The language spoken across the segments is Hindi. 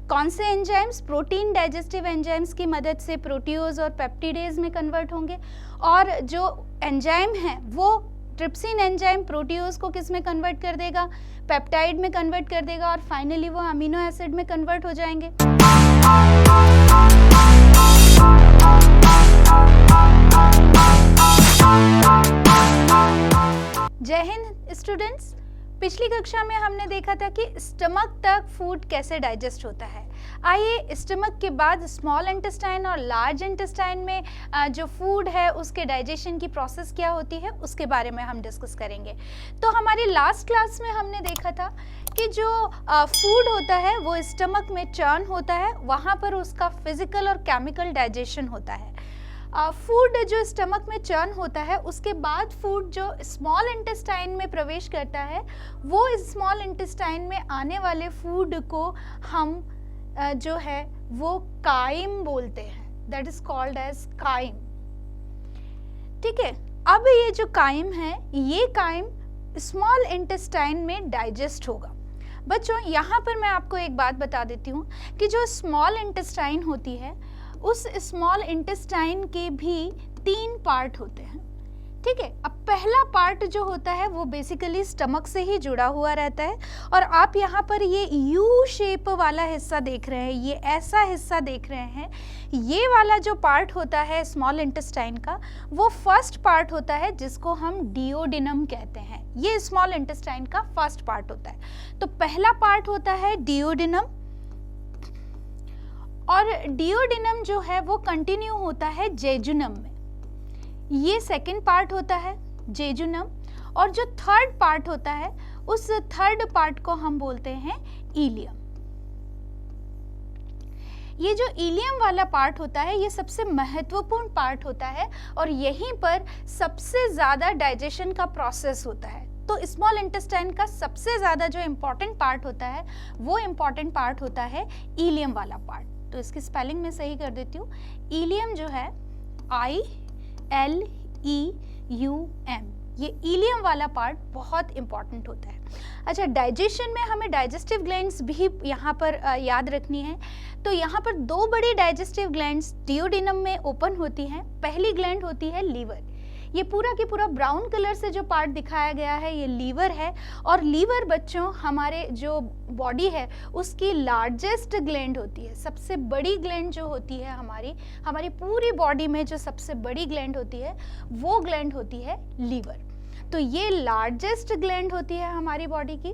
कौन से एंजाइम्स? प्रोटीन डाइजेस्टिव एंजाइम्स की मदद से प्रोटीओज और पेप्टिडेज में कन्वर्ट होंगे, और जो एंजाइम है वो ट्रिप्सिन एंजाइम प्रोटीओज को किस में कन्वर्ट कर देगा? पेप्टाइड में कन्वर्ट कर देगा, और फाइनली वो अमीनो एसिड में कन्वर्ट हो जाएंगे। जय हिंद स्टूडेंट्स। पिछली कक्षा में हमने देखा था कि स्टमक तक फूड कैसे डाइजेस्ट होता है। आइए स्टमक के बाद स्मॉल इंटेस्टाइन और लार्ज इंटेस्टाइन में जो फूड है उसके डाइजेशन की प्रोसेस क्या होती है उसके बारे में हम डिस्कस करेंगे। तो हमारी लास्ट क्लास में हमने देखा था कि जो फूड होता है वो स्टमक में चर्न होता है, वहाँ पर उसका फिजिकल और केमिकल डाइजेशन होता है। फूड जो स्टमक में चर्न होता है उसके बाद फूड जो स्मॉल इंटेस्टाइन में प्रवेश करता है, वो स्मॉल इंटेस्टाइन में आने वाले फूड को हम जो है वो काइम बोलते हैं, that is called as chyme. ठीक है, अब ये जो काइम है ये काइम स्मॉल इंटेस्टाइन में डाइजेस्ट होगा। बच्चों यहाँ पर मैं आपको एक बात बता देती हूँ कि जो स्मॉल इंटेस्टाइन होती है उस स्मॉल इंटेस्टाइन के भी 3 पार्ट होते हैं। ठीक है, अब पहला पार्ट जो होता है वो बेसिकली स्टमक से ही जुड़ा हुआ रहता है, और आप यहाँ पर ये यू शेप वाला हिस्सा देख रहे हैं, ये ऐसा हिस्सा देख रहे हैं। ये वाला जो पार्ट होता है स्मॉल इंटेस्टाइन का वो फर्स्ट पार्ट होता है जिसको हम डिओडिनम कहते हैं। ये स्मॉल इंटेस्टाइन का फर्स्ट पार्ट होता है। तो पहला पार्ट होता है डिओडिनम, और डिओडिनम जो है वो कंटिन्यू होता है जेजुनम में। ये सेकंड पार्ट होता है जेजुनम, और जो थर्ड पार्ट होता है उस थर्ड पार्ट को हम बोलते हैं इलियम। ये जो इलियम वाला पार्ट होता है ये सबसे महत्वपूर्ण पार्ट होता है, और यहीं पर सबसे ज़्यादा डाइजेशन का प्रोसेस होता है। तो स्मॉल इंटेस्टाइन का सबसे ज़्यादा जो इम्पॉर्टेंट पार्ट होता है वो इम्पॉर्टेंट पार्ट होता है इलियम वाला पार्ट। तो इसकी स्पेलिंग में सही कर देती हूँ। इलियम जो है ILEUM, ये इलियम वाला पार्ट बहुत इंपॉर्टेंट होता है। अच्छा, डाइजेशन में हमें डाइजेस्टिव ग्लैंड्स भी यहाँ पर याद रखनी है। तो यहाँ पर 2 बड़ी डाइजेस्टिव ग्लैंड्स डिओडिनम में ओपन होती हैं। पहली ग्लैंड होती है लीवर। ये पूरा के पूरा ब्राउन कलर से जो पार्ट दिखाया गया है ये लीवर है, और लीवर बच्चों हमारे जो बॉडी है उसकी लार्जेस्ट ग्लैंड होती है। सबसे बड़ी ग्लैंड जो होती है हमारी पूरी बॉडी में जो सबसे बड़ी ग्लैंड होती है वो ग्लैंड होती है लीवर। तो ये लार्जेस्ट ग्लैंड होती है हमारी बॉडी की।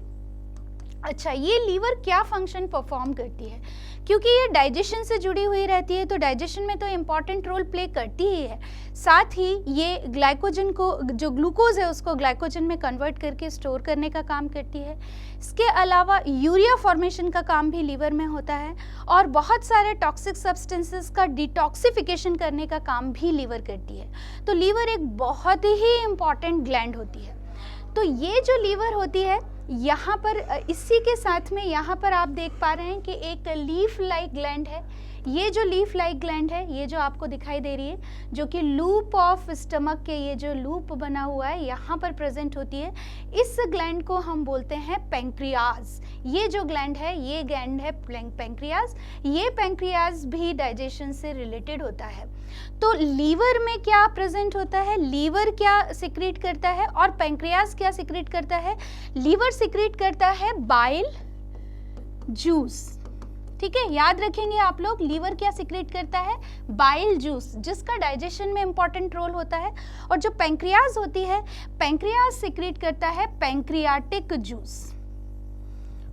अच्छा, ये लीवर क्या फंक्शन परफॉर्म करती है? क्योंकि ये डाइजेशन से जुड़ी हुई रहती है तो डाइजेशन में तो इम्पॉर्टेंट रोल प्ले करती ही है। साथ ही ये ग्लाइकोजन को, जो ग्लूकोज है उसको ग्लाइकोजन में कन्वर्ट करके स्टोर करने का काम करती है। इसके अलावा यूरिया फॉर्मेशन का काम भी लीवर में होता है, और बहुत सारे टॉक्सिक सब्सटेंसेस का डिटॉक्सिफिकेशन करने का काम भी लीवर करती है। तो लीवर एक बहुत ही इम्पॉर्टेंट ग्लैंड होती है। तो ये जो लीवर होती है यहाँ पर, इसी के साथ में यहाँ पर आप देख पा रहे हैं कि एक लीफ लाइक ग्लैंड है। ये जो लीफ लाइक ग्लैंड है ये जो आपको दिखाई दे रही है, जो कि लूप ऑफ स्टमक के ये जो लूप बना हुआ है यहाँ पर प्रेजेंट होती है, इस ग्लैंड को हम बोलते हैं पेंक्रियाज। ये जो ग्लैंड है ये ग्लैंड है पेंक्रियाज। ये पेंक्रियाज भी डाइजेशन से रिलेटेड होता है। तो लीवर में क्या प्रेजेंट होता है, लीवर क्या सिक्रीट करता है और पेंक्रियाज क्या सिक्रीट करता है? लीवर सिक्रीट करता है बाइल जूस। ठीक है, याद रखेंगे आप लोग, लीवर क्या सिक्रीट करता है? बाइल जूस, जिसका डाइजेशन में इंपॉर्टेंट रोल होता है। और जो पेंक्रियाज होती है, पेंक्रियाज सिक्रीट करता है पेंक्रियाटिक जूस।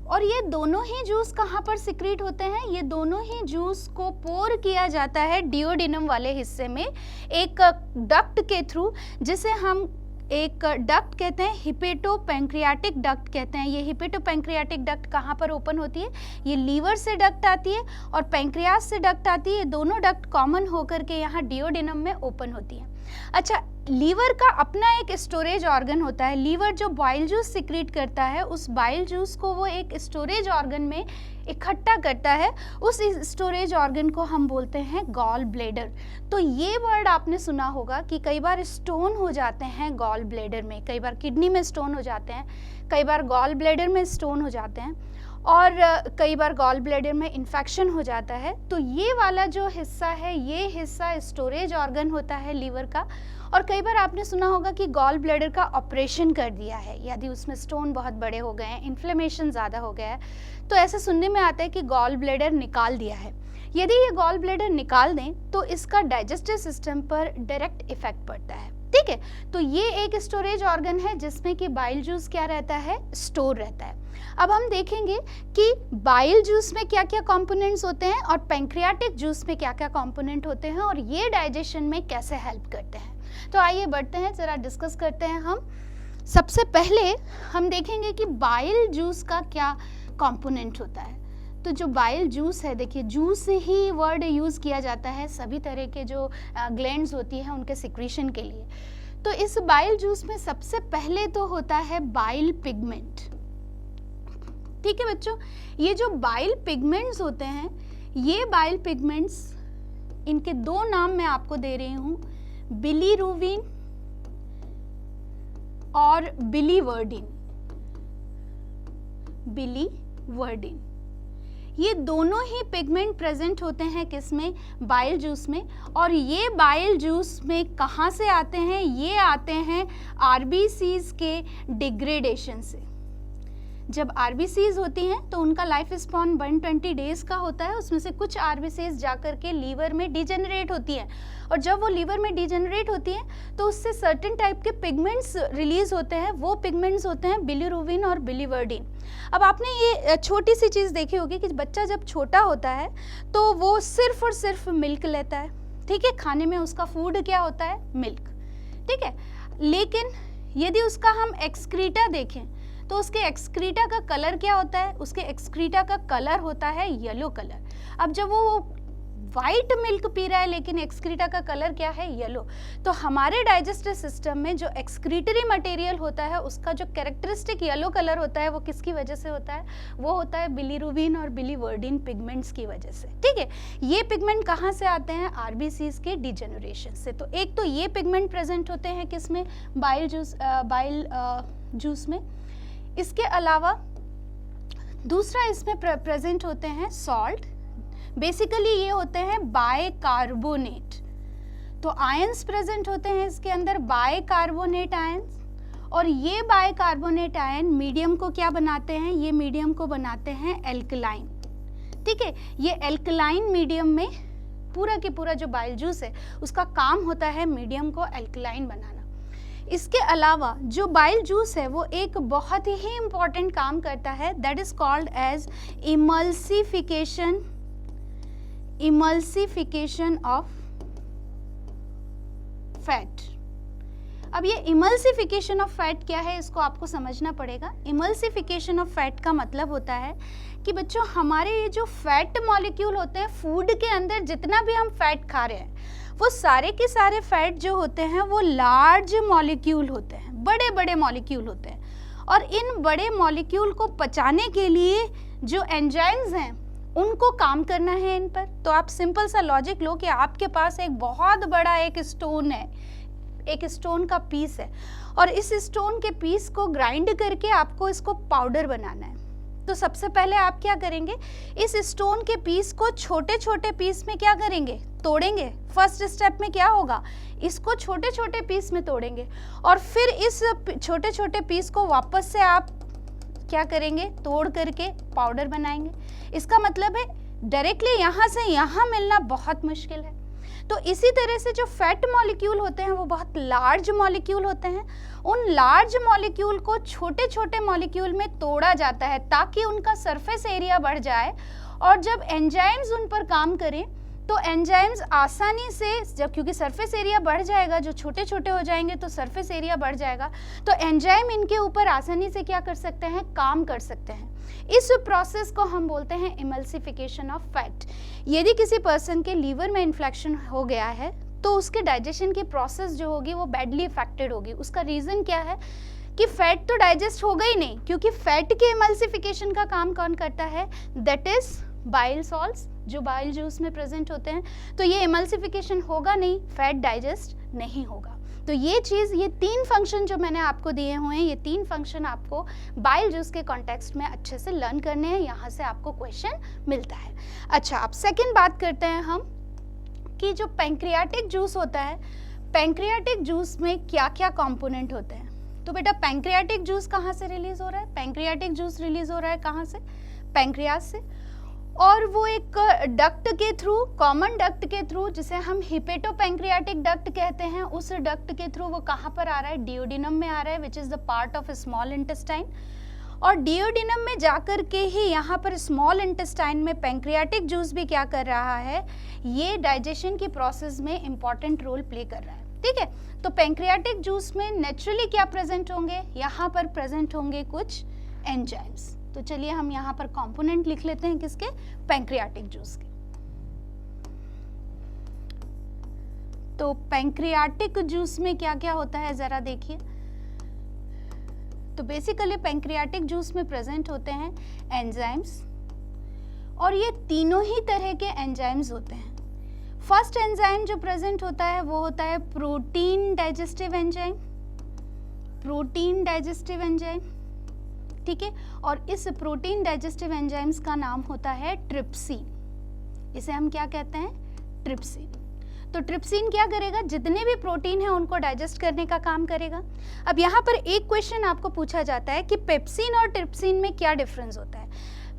और ये दोनों ही जूस कहाँ पर सिक्रीट होते हैं? ये दोनों ही जूस को पोर किया जाता है डिओडिनम वाले हिस्से में एक डक्ट के थ्रू, जिसे हम एक डक्ट कहते हैं, हिपेटो पैंक्रियाटिक डक्ट कहते हैं। ये हिपेटो पैंक्रियाटिक डक्ट कहाँ पर ओपन होती है? ये लीवर से डक्ट आती है और पैंक्रियास से डक्ट आती है। ये दोनों डक्ट कॉमन होकर के यहाँ डिओडिनम में ओपन होती है। अच्छा, लीवर का अपना एक स्टोरेज ऑर्गन होता है। लीवर जो बाइल जूस सिक्रीट करता है, उस बाइल जूस को वो एक स्टोरेज ऑर्गन में इकट्ठा करता है। उस स्टोरेज ऑर्गन को हम बोलते हैं गॉल ब्लेडर। तो ये वर्ड आपने सुना होगा कि कई बार स्टोन हो जाते हैं गॉल ब्लेडर में, कई बार किडनी में स्टोन हो जाते हैं, कई बार गॉल ब्लेडर में स्टोन हो जाते हैं। और कई बार गॉल ब्लैडर में इन्फेक्शन हो जाता है। तो ये वाला जो हिस्सा है, ये हिस्सा स्टोरेज ऑर्गन होता है लीवर का। और कई बार आपने सुना होगा कि गॉल ब्लैडर का ऑपरेशन कर दिया है, यदि उसमें स्टोन बहुत बड़े हो गए हैं, इन्फ्लेमेशन ज़्यादा हो गया है, तो ऐसे सुनने में आता है कि गॉल ब्लैडर निकाल दिया है। यदि ये गॉल ब्लैडर निकाल दें तो इसका डाइजेस्टिव सिस्टम पर डायरेक्ट इफेक्ट पड़ता है, ठीक है। तो ये एक स्टोरेज ऑर्गन है जिसमें कि बाइल जूस क्या रहता है, स्टोर रहता है। अब हम देखेंगे कि बाइल जूस में क्या क्या कंपोनेंट्स होते हैं और पैंक्रियाटिक जूस में क्या क्या कंपोनेंट होते हैं और ये डाइजेशन में कैसे हेल्प करते हैं। तो आइए बढ़ते हैं, जरा डिस्कस करते हैं हम। सबसे पहले हम देखेंगे कि बाइल जूस का क्या कंपोनेंट होता है। तो जो बाइल जूस है, देखिए जूस ही वर्ड यूज़ किया जाता है सभी तरह के जो ग्लैंड्स होती हैं उनके सिक्रीशन के लिए। तो इस बाइल जूस में सबसे पहले तो होता है बाइल पिगमेंट, ठीक है बच्चों। ये जो बाइल पिगमेंट्स होते हैं, ये बाइल पिगमेंट्स, इनके दो नाम मैं आपको दे रही हूँ, बिलीरुबिन और बिलीवर्डिन। बिलीवर्डिन, ये दोनों ही पिगमेंट प्रेजेंट होते हैं किसमें, बाइल जूस में। और ये बाइल जूस में कहाँ से आते हैं, ये आते हैं आरबीसीज के डिग्रेडेशन से। जब आरबीसीज होती हैं तो उनका लाइफ स्पॉन 120 डेज का होता है, उसमें से कुछ आरबीसीज जाकर के लीवर में डिजेनरेट होती हैं। और जब वो लीवर में डिजेनरेट होती हैं तो उससे सर्टेन टाइप के पिगमेंट्स रिलीज होते हैं, वो पिगमेंट्स होते हैं बिलीरुबिन और बिलीवर्डिन। अब आपने ये छोटी सी चीज़ देखी होगी कि बच्चा जब छोटा होता है तो वो सिर्फ और सिर्फ मिल्क लेता है, ठीक है। खाने में उसका फूड क्या होता है, मिल्क, ठीक है। लेकिन यदि उसका हम एक्सक्रीटा देखें तो उसके एक्सक्रीटा का कलर क्या होता है, उसके एक्सक्रीटा का कलर होता है येलो कलर। अब जब वो वाइट मिल्क पी रहा है लेकिन एक्सक्रीटा का कलर क्या है, येलो, तो हमारे डाइजेस्टिव सिस्टम में जो एक्सक्रीटरी मटेरियल होता है उसका जो कैरेक्टरिस्टिक येलो कलर होता है वो किसकी वजह से होता है, वो होता है बिलीरुबिन और बिलीवर्डिन पिगमेंट्स की वजह से, ठीक है। ये पिगमेंट कहाँ से आते हैं, आरबीसीज के डिजेनरेशन से। तो एक तो ये पिगमेंट प्रेजेंट होते हैं किसमें, बाइल जूस में। इसके अलावा दूसरा इसमें प्रेजेंट होते हैं सॉल्ट। बेसिकली ये होते हैं बाइकार्बोनेट। तो आयंस प्रेजेंट होते हैं इसके अंदर, बाइकार्बोनेट आयंस। और ये बाइकार्बोनेट आयन मीडियम को क्या बनाते हैं, ये मीडियम को बनाते हैं एल्कलाइन, ठीक है। ये एल्कलाइन मीडियम में पूरा के पूरा जो बाइल जूस है उसका काम होता है मीडियम को एल्कलाइन बनाना। इसके अलावा जो बाइल जूस है वो एक बहुत ही इंपॉर्टेंट काम करता है, that is called as emulsification of fat. अब ये इमल्सिफिकेशन ऑफ फैट क्या है, इसको आपको समझना पड़ेगा। इमल्सिफिकेशन ऑफ फैट का मतलब होता है कि बच्चों हमारे ये जो फैट मॉलिक्यूल होते हैं, फूड के अंदर जितना भी हम फैट खा रहे हैं वो सारे के सारे फैट जो होते हैं वो लार्ज मॉलिक्यूल होते हैं, बड़े बड़े मॉलिक्यूल होते हैं। और इन बड़े मॉलिक्यूल को पचाने के लिए जो एंजाइम्स हैं उनको काम करना है इन पर। तो आप सिंपल सा लॉजिक लो कि आपके पास एक बहुत बड़ा एक स्टोन है, एक स्टोन का पीस है, और इस स्टोन के पीस को ग्राइंड करके आपको इसको पाउडर बनाना है। तो सबसे पहले आप क्या करेंगे, इस स्टोन के पीस को छोटे छोटे पीस में क्या करेंगे, तोड़ेंगे। फर्स्ट स्टेप में क्या होगा, इसको छोटे छोटे पीस में तोड़ेंगे और फिर इस छोटे छोटे पीस को वापस से आप क्या करेंगे, तोड़ करके पाउडर बनाएंगे। इसका मतलब है डायरेक्टली यहाँ से यहाँ मिलना बहुत मुश्किल है। तो इसी तरह से जो फैट मॉलिक्यूल होते हैं वो बहुत लार्ज मॉलिक्यूल होते हैं। उन लार्ज मॉलिक्यूल को छोटे छोटे मॉलिक्यूल में तोड़ा जाता है ताकि उनका सरफेस एरिया बढ़ जाए, और जब एंजाइम्स उन पर काम करें तो एंजाइम्स आसानी से, जब क्योंकि सरफेस एरिया बढ़ जाएगा, जो छोटे छोटे हो जाएंगे तो सरफेस एरिया बढ़ जाएगा, तो एंजाइम इनके ऊपर आसानी से क्या कर सकते हैं, काम कर सकते हैं। इस प्रोसेस को हम बोलते हैं इमल्सिफिकेशन ऑफ फैट। यदि किसी पर्सन के लीवर में इन्फ्लेक्शन हो गया है तो उसके डाइजेशन की प्रोसेस जो होगी वो बैडली इफेक्टेड होगी। उसका रीज़न क्या है कि फैट तो डाइजेस्ट होगा ही नहीं, क्योंकि फैट के इमल्सिफिकेशन का काम कौन करता है, दैट इज बाइल सॉल्ट्स जो बाइल जूस में प्रेजेंट होते हैं। तो ये इमल्सिफिकेशन होगा नहीं, फैट डाइजेस्ट नहीं होगा। तो ये चीज़, ये 3 फंक्शन जो मैंने आपको दिए हुए हैं, ये 3 फंक्शन आपको बाइल जूस के कॉन्टेक्स्ट में अच्छे से लर्न करने हैं, यहाँ से आपको क्वेश्चन मिलता है। अच्छा, अब सेकेंड बात करते हैं हम कि जो पैंक्रियाटिक जूस होता है, पैंक्रियाटिक जूस में क्या क्या कंपोनेंट होते हैं। तो बेटा पैंक्रियाटिक जूस कहाँ से रिलीज हो रहा है? पैंक्रियाटिक जूस रिलीज हो रहा है कहाँ से? पैंक्रियास से, और वो एक डक्ट के थ्रू, कॉमन डक्ट के थ्रू, जिसे हम हिपेटोपैंक्रियाटिक डक्ट कहते हैं, उस डक्ट के थ्रू वो कहाँ पर आ रहा है? डियोडिनम में आ रहा है, which is the part of small intestine. और डियोडिनम में जाकर के ही यहाँ पर स्मॉल इंटेस्टाइन में पैंक्रियाटिक जूस भी क्या कर रहा है? ये डाइजेशन की प्रोसेस में इंपॉर्टेंट रोल प्ले कर रहा है। ठीक है, तो पैंक्रियाटिक जूस में नेचुरली क्या प्रेजेंट होंगे? यहाँ पर प्रेजेंट होंगे कुछ एंजाइम्स। तो चलिए हम यहाँ पर कंपोनेंट लिख लेते हैं किसके? पैंक्रियाटिक जूस के। तो पैंक्रियाटिक जूस में क्या क्या होता है जरा देखिए। तो बेसिकली पैंक्रियाटिक जूस में प्रेजेंट होते हैं एंजाइम्स, और ये तीनों ही तरह के एंजाइम्स होते हैं। फर्स्ट एंजाइम जो प्रेजेंट होता है वो होता है protein digestive enzyme, protein digestive enzyme. ठीक है, और इस प्रोटीन डाइजेस्टिव एंजाइम्स का नाम होता है ट्रिप्सिन। इसे हम क्या कहते हैं? ट्रिप्सिन। तो ट्रिप्सिन क्या करेगा? जितने भी प्रोटीन है उनको डाइजेस्ट करने का काम करेगा। अब यहाँ पर एक क्वेश्चन आपको पूछा जाता है कि पेप्सिन और ट्रिप्सिन में क्या डिफरेंस होता है।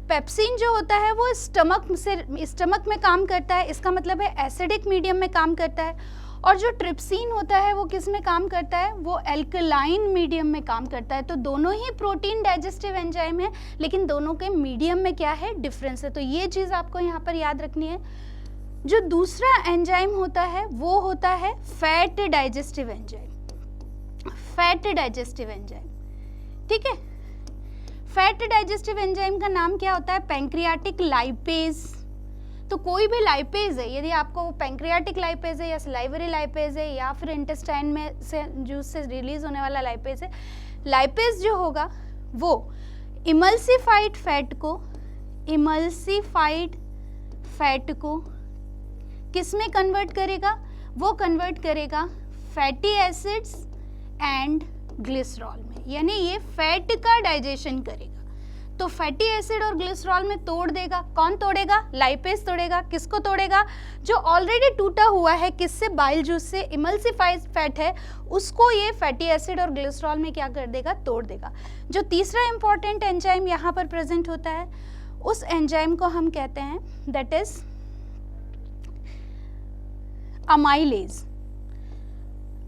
पेप्सिन जो होता है वो स्टमक में काम करता है, इसका मतलब है एसिडिक मीडियम में काम करता है, और जो ट्रिप्सिन होता है वो किस में काम करता है? वो एल्कलाइन मीडियम में काम करता है। तो दोनों ही प्रोटीन डाइजेस्टिव एंजाइम है, लेकिन दोनों के मीडियम में क्या है? डिफरेंस है। तो ये चीज़ आपको यहाँ पर याद रखनी है। जो दूसरा एंजाइम होता है वो होता है fat digestive enzyme, fat digestive enzyme. ठीक है, फैट डाइजेस्टिव एंजाइम का नाम क्या होता है? Pancreatic lipase. तो कोई भी लाइपेज है, यदि आपको पैंक्रियाटिक लाइपेज है या सलाइवरी लाइपेज है या फिर इंटेस्टाइन में से जूस से रिलीज होने वाला लाइपेज है, लाइपेज जो होगा वो इमल्सिफाइड फैट को किस में कन्वर्ट करेगा? वो कन्वर्ट करेगा फैटी एसिड्स एंड ग्लिसरॉल में, यानी ये फैट का डाइजेशन करेगा। तो फैटी एसिड और ग्लिसरॉल में तोड़ देगा। कौन तोड़ेगा? लाइपेज तोड़ेगा। किसको तोड़ेगा? जो ऑलरेडी टूटा हुआ है, किससे? बाइल जूस से। इमल्सिफाइड फैट है उसको ये फैटी एसिड और ग्लिसरॉल में क्या कर देगा? तोड़ देगा। जो तीसरा इंपॉर्टेंट एंजाइम यहाँ पर प्रेजेंट होता है, उस एंजाइम को हम कहते हैं दैट इज अमाइलेज।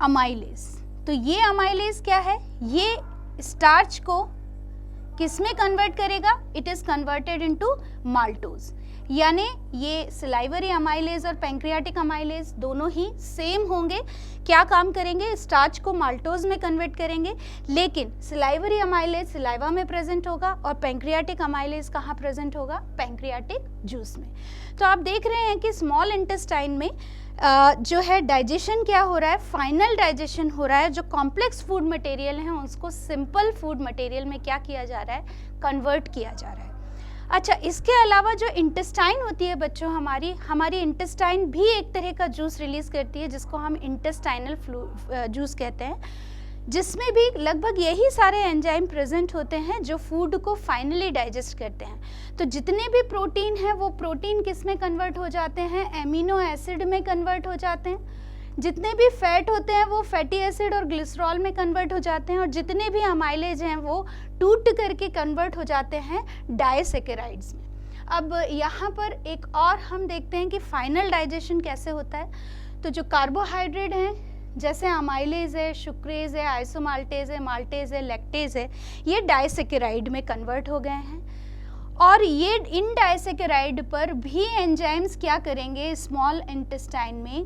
अमाइलेज। तो ये अमाइलेज क्या है? ये स्टार्च को किस में कन्वर्ट करेगा? It is converted into maltose. यानी ये सलाइवरी अमाइलेज और पैंक्रियाटिक अमाइलेज दोनों ही सेम होंगे। क्या काम करेंगे? स्टार्च को माल्टोज में कन्वर्ट करेंगे, लेकिन सलाइवरी अमाइलेज सलाइवा में प्रेजेंट होगा और पैंक्रियाटिक अमाइलेज कहाँ प्रेजेंट होगा? पैंक्रियाटिक जूस में। तो आप देख रहे हैं कि स्मॉल इंटेस्टाइन में जो है डाइजेशन क्या हो रहा है? फाइनल डाइजेशन हो रहा है। जो कॉम्प्लेक्स फूड मटेरियल हैं उसको सिंपल फूड मटेरियल में क्या किया जा रहा है? कन्वर्ट किया जा रहा है। अच्छा, इसके अलावा जो इंटेस्टाइन होती है बच्चों, हमारी इंटेस्टाइन भी एक तरह का जूस रिलीज करती है जिसको हम इंटेस्टाइनल जूस कहते हैं, जिसमें भी लगभग यही सारे एंजाइम प्रेजेंट होते हैं जो फूड को फाइनली डाइजेस्ट करते हैं। तो जितने भी प्रोटीन हैं वो प्रोटीन किस में कन्वर्ट हो जाते हैं? एमिनो एसिड में कन्वर्ट हो जाते हैं। जितने भी फैट होते हैं वो फैटी एसिड और ग्लिसरॉल में कन्वर्ट हो जाते हैं, और जितने भी अमाइलेज हैं वो टूट करके कन्वर्ट हो जाते हैं डाइसैकेराइड्स में। अब यहाँ पर एक और हम देखते हैं कि फाइनल डाइजेशन कैसे होता है। तो जो कार्बोहाइड्रेट हैं जैसे अमाइलेज है, शुक्रेज है, आइसोमाल्टेज है, माल्टेज है, लैक्टेज है, ये डाइसैकेराइड में कन्वर्ट हो गए हैं। और ये इन डाइसैकेराइड पर भी एंजाइम्स क्या करेंगे? स्मॉल इंटेस्टाइन में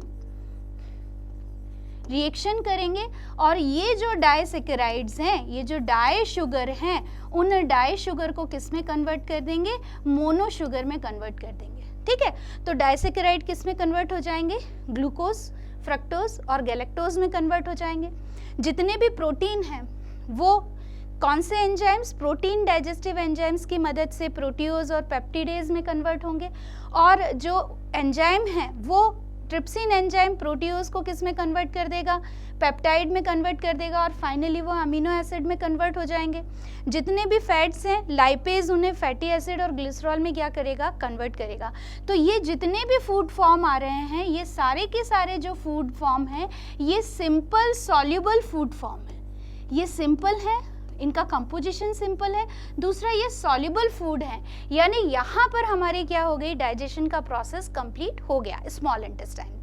रिएक्शन करेंगे, और ये जो डाइसैकेराइड्स हैं, ये जो डाई शुगर हैं, उन डाई शुगर को किस में कन्वर्ट कर देंगे? मोनो शुगर में कन्वर्ट कर देंगे। ठीक है, तो डाइसैकेराइड किस में कन्वर्ट हो जाएंगे? ग्लूकोज, फ्रक्टोज और गैलेक्टोज में कन्वर्ट हो जाएंगे। जितने भी प्रोटीन हैं वो कौन से एंजाइम्स? प्रोटीन डाइजेस्टिव एंजाइम्स की मदद से प्रोटियोज और पेप्टिडेज में कन्वर्ट होंगे, और जो एंजाइम हैं वो ट्रिप्सिन एंजाइम प्रोटियोज को किस में कन्वर्ट कर देगा, पेप्टाइड में कन्वर्ट कर देगा, और फाइनली वो अमीनो एसिड में कन्वर्ट हो जाएंगे। जितने भी फैट्स हैं लाइपेज उन्हें फैटी एसिड और ग्लिसरॉल में क्या करेगा, कन्वर्ट करेगा। तो ये जितने भी फूड फॉर्म आ रहे हैं, ये सारे के सारे जो फूड फॉर्म हैं ये सिंपल सॉल्युबल फूड फॉर्म है। ये सिंपल है, इनका कंपोजिशन सिंपल है। दूसरा ये सॉल्युबल फूड है, यानी यहाँ पर हमारी क्या हो गई, डाइजेशन का प्रोसेस कंप्लीट हो गया स्मॉल इंटेस्टाइन।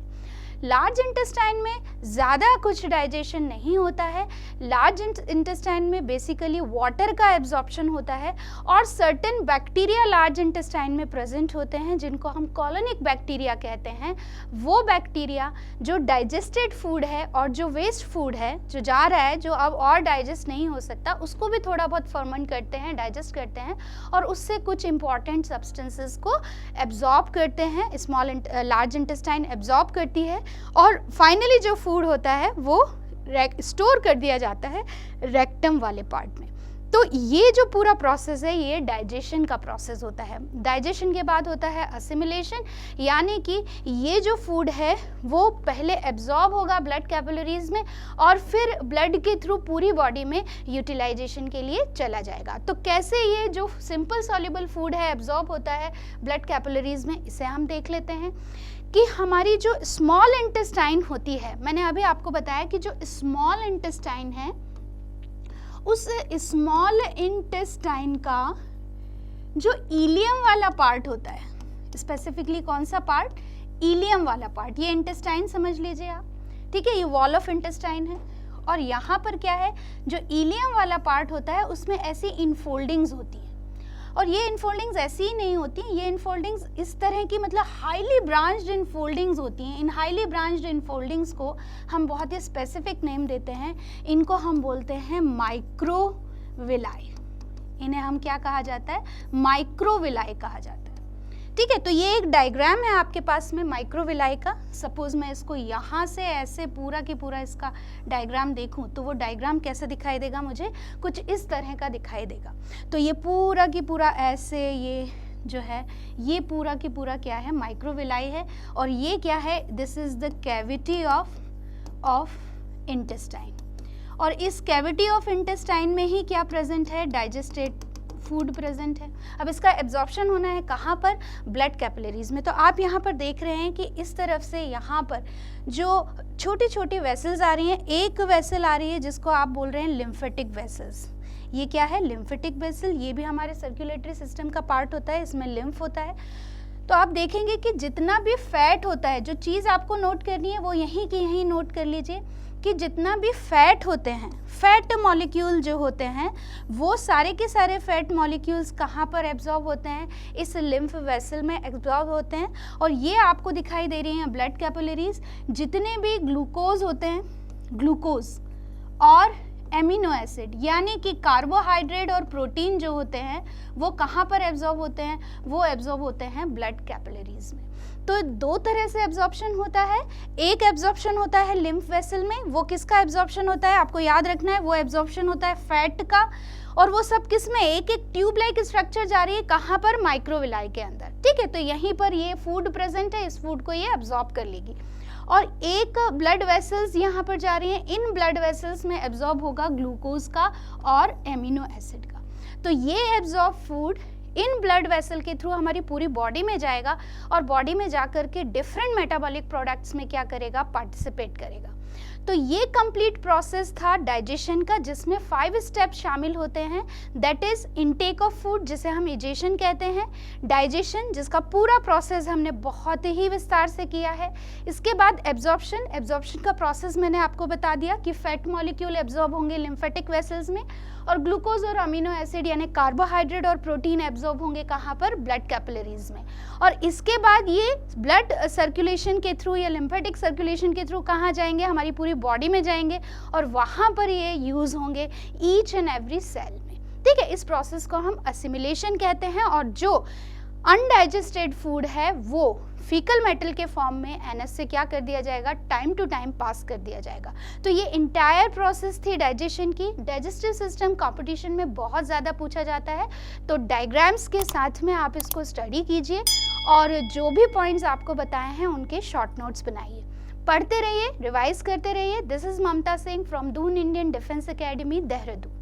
लार्ज इंटेस्टाइन में ज़्यादा कुछ डाइजेशन नहीं होता है। लार्ज इंटेस्टाइन में बेसिकली वाटर का एब्जॉर्प्शन होता है और सर्टेन बैक्टीरिया लार्ज इंटेस्टाइन में प्रेजेंट होते हैं जिनको हम कॉलोनिक बैक्टीरिया कहते हैं। वो बैक्टीरिया जो डाइजेस्टेड फूड है और जो वेस्ट फूड है जो जा रहा है, जो अब और डाइजेस्ट नहीं हो सकता, उसको भी थोड़ा बहुत फर्मेंट करते हैं, डाइजेस्ट करते हैं और उससे कुछ इंपॉर्टेंट सब्सटेंसेस को एब्जॉर्ब करते हैं। लार्ज इंटेस्टाइन एब्जॉर्ब करती है और फाइनली जो फूड होता है वो स्टोर कर दिया जाता है रेक्टम वाले पार्ट में। तो ये जो पूरा प्रोसेस है ये डाइजेशन का प्रोसेस होता है। डाइजेशन के बाद होता है असिमिलेशन, यानी कि ये जो फूड है वो पहले एब्जॉर्ब होगा ब्लड कैपिलरीज में और फिर ब्लड के थ्रू पूरी बॉडी में यूटिलाइजेशन के लिए चला जाएगा। तो कैसे ये जो सिंपल सॉल्युबल फूड है एब्जॉर्ब होता है ब्लड कैपिलरीज में, इसे हम देख लेते हैं कि हमारी जो स्मॉल इंटेस्टाइन होती है, मैंने अभी आपको बताया कि जो स्मॉल इंटेस्टाइन है उस स्मॉल इंटेस्टाइन का जो इलियम वाला पार्ट होता है, स्पेसिफिकली कौन सा पार्ट, इलियम वाला पार्ट, ये इंटेस्टाइन समझ लीजिए आप, ठीक है, ये वॉल ऑफ इंटेस्टाइन है। और यहाँ पर क्या है, जो इलियम वाला पार्ट होता है उसमें ऐसी इनफोल्डिंग्स होती हैं और ये इनफोल्डिंग्स ऐसी ही नहीं होती, ये इनफोल्डिंग्स इस तरह की मतलब हाईली ब्रांच्ड इनफोल्डिंग्स होती हैं। इन हाईली ब्रांच्ड इनफोल्डिंग्स को हम बहुत ही स्पेसिफिक नेम देते हैं, इनको हम बोलते हैं माइक्रोविलाई। इन्हें हम क्या कहा जाता है, माइक्रोविलाई कहा जाता है। ठीक है, तो ये एक डायग्राम है आपके पास में माइक्रोविलाई का। सपोज मैं इसको यहाँ से ऐसे पूरा की पूरा इसका डायग्राम देखूं तो वो डायग्राम कैसा दिखाई देगा, मुझे कुछ इस तरह का दिखाई देगा। तो ये पूरा की पूरा ऐसे, ये जो है ये पूरा की पूरा क्या है, माइक्रोविलाई है। और ये क्या है, this is the cavity of intestine. और इस कैविटी ऑफ इंटेस्टाइन में ही क्या प्रेजेंट है, डाइजेस्टेड फूड प्रेजेंट है। अब इसका एब्जॉर्प्शन होना है कहाँ पर, ब्लड कैपिलरीज में। तो आप यहाँ पर देख रहे हैं कि इस तरफ से यहाँ पर जो छोटी छोटी वेसल्स आ रही हैं, एक वेसल आ रही है जिसको आप बोल रहे हैं लिम्फेटिक वेसल्स। ये क्या है, लिम्फेटिक वेसल, ये भी हमारे सर्कुलेटरी सिस्टम का पार्ट होता है, इसमें लिम्फ होता है। तो आप देखेंगे कि जितना भी फैट होता है, जो चीज़ आपको नोट करनी है वो यहीं की यहीं नोट कर लीजिए कि जितना भी फैट होते हैं, फैट मॉलिक्यूल जो होते हैं, वो सारे के सारे फैट मॉलिक्यूल्स कहाँ पर एब्जॉर्ब होते हैं, इस लिम्फ वेसल में एब्जॉर्ब होते हैं। और ये आपको दिखाई दे रही हैं ब्लड कैपिलरीज। जितने भी ग्लूकोज होते हैं, ग्लूकोज और एमिनो एसिड यानी कि कार्बोहाइड्रेट और प्रोटीन जो होते हैं वो कहाँ पर एब्जॉर्ब होते हैं, वो एब्जॉर्ब होते हैं ब्लड कैपिलरीज में। तो दो तरह से एब्जॉर्प्शन होता है, एक एब्जॉर्प्शन होता है लिम्फ वेसल में, वो किसका एब्जॉर्प्शन होता है आपको याद रखना है, वो एब्जॉर्प्शन होता है फैट का। और वो सब किस में, एक एक ट्यूब लाइक स्ट्रक्चर जा रही है कहाँ पर, माइक्रोविलाई के अंदर। ठीक है, तो यहीं पर ये फूड प्रेजेंट है, इस फूड को ये एब्जॉर्ब कर लेगी। और एक ब्लड वेसल्स यहाँ पर जा रही हैं, इन ब्लड वेसल्स में एब्जॉर्ब होगा ग्लूकोज का और एमिनो एसिड का। तो ये absorb food in blood vessel के थ्रू हमारी पूरी बॉडी में जाएगा और बॉडी में जाकर के डिफरेंट मेटाबॉलिक प्रोडक्ट्स में क्या करेगा, पार्टिसिपेट करेगा। तो ये कंप्लीट प्रोसेस था डाइजेशन का, जिसमें 5 स्टेप शामिल होते हैं। That is intake of food, जिसे हम इजेशन कहते हैं, डाइजेशन जिसका पूरा प्रोसेस हमने बहुत ही विस्तार से किया है। इसके बाद एब्जॉर्प्शन, एब्जॉर्प्शन का प्रोसेस मैंने आपको बता दिया कि फैट मॉलिक्यूल एब्जॉर्ब होंगे लिम्फेटिक वेसल्स में और ग्लूकोज और अमीनो एसिड यानी कार्बोहाइड्रेट और प्रोटीन एब्जॉर्ब होंगे कहाँ पर, ब्लड कैपिलरीज में। और इसके बाद ये ब्लड सर्कुलेशन के थ्रू या लिम्फेटिक सर्कुलेशन के थ्रू कहाँ जाएंगे, हमारी पूरी बॉडी में जाएंगे और वहाँ पर ये यूज होंगे ईच एंड एवरी सेल में। ठीक है, इस प्रोसेस को हम असिमिलेशन कहते हैं। और जो अनडाइजेस्टेड फूड है वो फीकल मेटल के फॉर्म में एनएस से क्या कर दिया जाएगा, टाइम टू टाइम पास कर दिया जाएगा। तो ये इंटायर प्रोसेस थी डाइजेशन की। डाइजेस्टिव सिस्टम कंपटीशन में बहुत ज़्यादा पूछा जाता है, तो डायग्राम्स के साथ में आप इसको स्टडी कीजिए और जो भी पॉइंट्स आपको बताए हैं उनके शॉर्ट नोट्स बनाइए, पढ़ते रहिए, रिवाइज करते रहिए। This is Mamta Singh from Doon Indian defence academy, Dehradun.